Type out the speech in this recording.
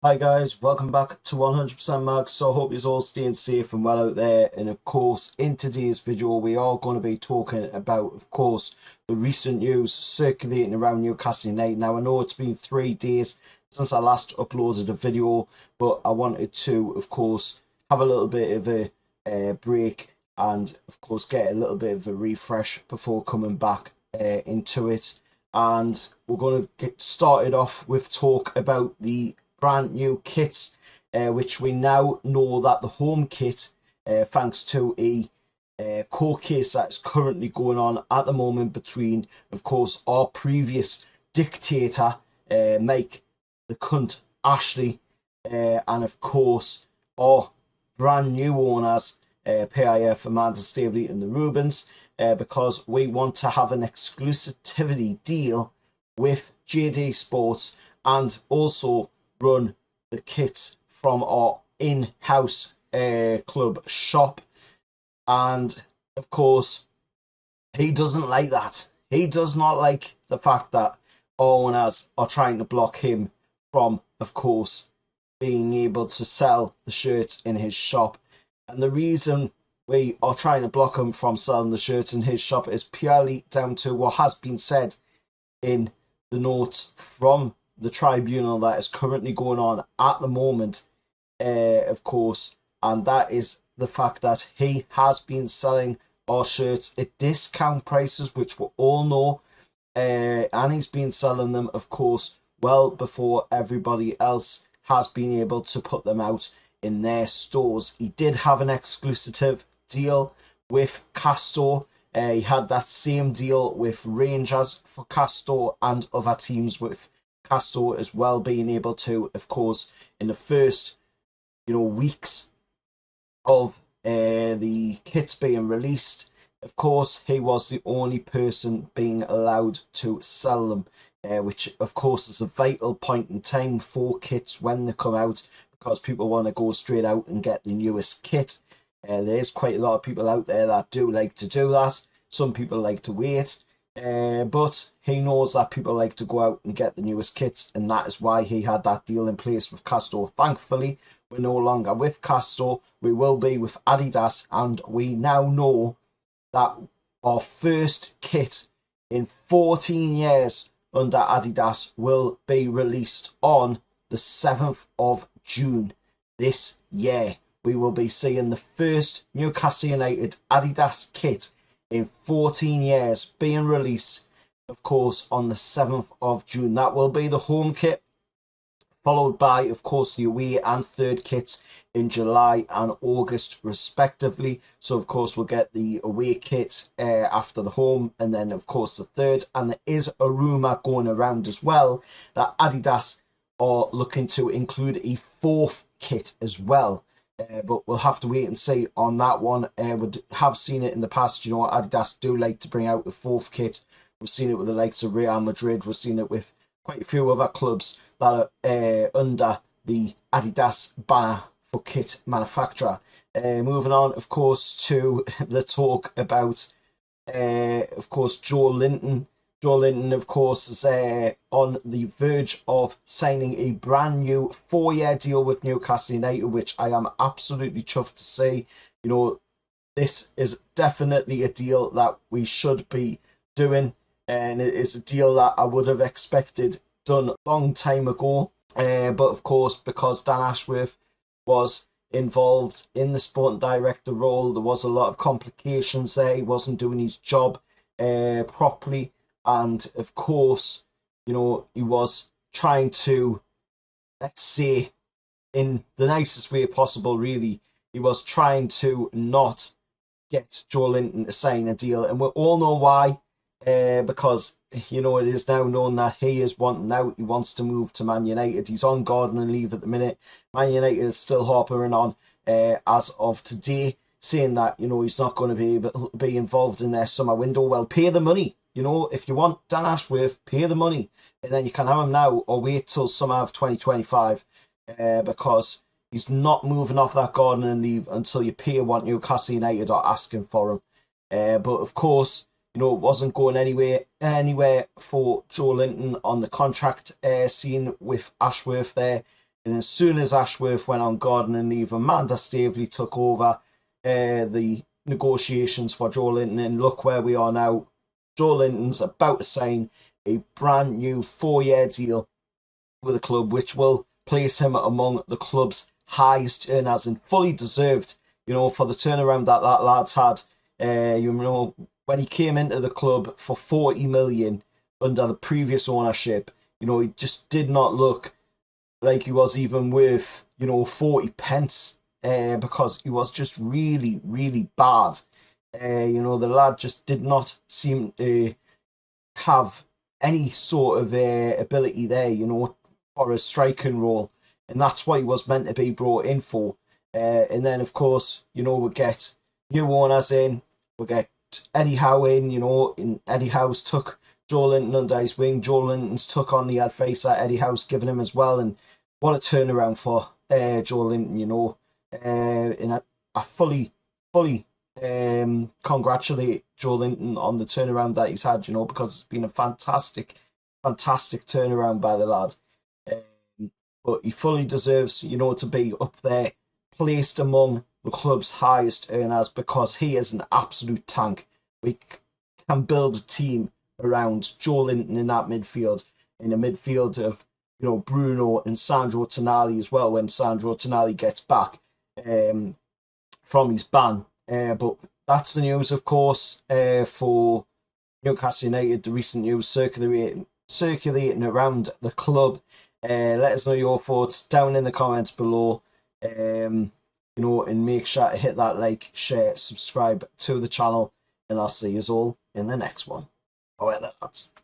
Hi guys, welcome back to 100% Mag. So I hope you're all staying safe and well out there. And of course, in today's video, we are going to be talking about, of course, the recent news circulating around Newcastle United. Now, I know it's been 3 days since I last uploaded a video, but I wanted to, of course, have a little bit of a break and, of course, get a little bit of a refresh before coming back into it. And we're going to get started off with talk about the brand new kits, which we now know that the home kit, thanks to a court case that is currently going on at the moment between, of course, our previous dictator, Mike the Cunt Ashley, and of course our brand new owners, PIF, Amanda Staveley and the Rubens, because we want to have an exclusivity deal with JD Sports and also run the kits from our in-house club shop. And of course, he doesn't like that. He does not like the fact that owners are trying to block him from, of course, being able to sell the shirts in his shop. And the reason we are trying to block him from selling the shirts in his shop is purely down to what has been said in the notes from the tribunal that is currently going on at the moment, of course, and that is the fact that he has been selling our shirts at discount prices, which we all know, and he's been selling them, of course, well before everybody else has been able to put them out in their stores. He did have an exclusive deal with Castor. He had that same deal with Rangers for Castor and other teams with Castor as well, being able to, of course, in the first weeks of the kits being released, of course, he was the only person being allowed to sell them, which of course is a vital point in time for kits when they come out, because people want to go straight out and get the newest kit. There's quite a lot of people out there that do like to do that. Some people like to wait. But he knows that people like to go out and get the newest kits, and that is why he had that deal in place with Castor. Thankfully, we're no longer with Castor. We will be with Adidas, and we now know that our first kit in 14 years under Adidas will be released on the 7th of June this year. We will be seeing the first Newcastle United Adidas kit in 14 years being released, of course, on the 7th of June. That will be the home kit, followed by, of course, the away and third kits in July and August, respectively. So, of course, we'll get the away kit after the home, and then, of course, the third. And there is a rumour going around as well that Adidas are looking to include a fourth kit as well. But we'll have to wait and see on that one. We have seen it in the past. Adidas do like to bring out the fourth kit. We've seen it with the likes of Real Madrid. We've seen it with quite a few other clubs that are under the Adidas banner for kit manufacturer. Moving on, of course, to the talk about, of course, Joelinton. Joelinton, of course, is on the verge of signing a brand new 4-year deal with Newcastle United, which I am absolutely chuffed to see. This is definitely a deal that we should be doing, and it is a deal that I would have expected done a long time ago. But of course, because Dan Ashworth was involved in the sporting director role, there was a lot of complications there. He wasn't doing his job properly. And of course, he was trying to, let's say, in the nicest way possible, really, he was trying to not get Joelinton to sign a deal. And we all know why, because, it is now known that he is wanting out. He wants to move to Man United. He's on gardening leave at the minute. Man United is still harping on, as of today, saying that, he's not going to be able to be involved in their summer window. Well, pay the money. If you want Dan Ashworth, pay the money, and then you can have him now or wait till summer of 2025, because he's not moving off that gardening leave until you pay what Newcastle United are asking for him. But of course, it wasn't going anywhere for Joelinton on the contract scene with Ashworth there. And as soon as Ashworth went on gardening leave, Amanda Staveley took over the negotiations for Joelinton, and look where we are now. Joelinton's about to sign a brand new 4-year deal with the club, which will place him among the club's highest earners, and fully deserved, for the turnaround that lad's had. When he came into the club for 40 million under the previous ownership, he just did not look like he was even worth, 40 pence, because he was just really, really bad. The lad just did not seem to have any sort of ability there, for a striking role. And that's what he was meant to be brought in for. And then, of course, we'll get new owners in, we'll get Eddie Howe in, and Eddie Howe's took Joelinton under his wing. Joelinton's took on the advice that Eddie Howe's given him as well. And what a turnaround for Joelinton, and I fully congratulate Joelinton on the turnaround that he's had, because it's been a fantastic turnaround by the lad. But he fully deserves, to be up there, placed among the club's highest earners, because he is an absolute tank. We can build a team around Joelinton in that midfield, in a midfield of Bruno and Sandro Tonali as well, when Sandro Tonali gets back from his ban. But that's the news, of course, for Newcastle United, the recent news circulating around the club. Let us know your thoughts down in the comments below, and make sure to hit that like, share, subscribe to the channel, and I'll see you all in the next one. Bye, lads.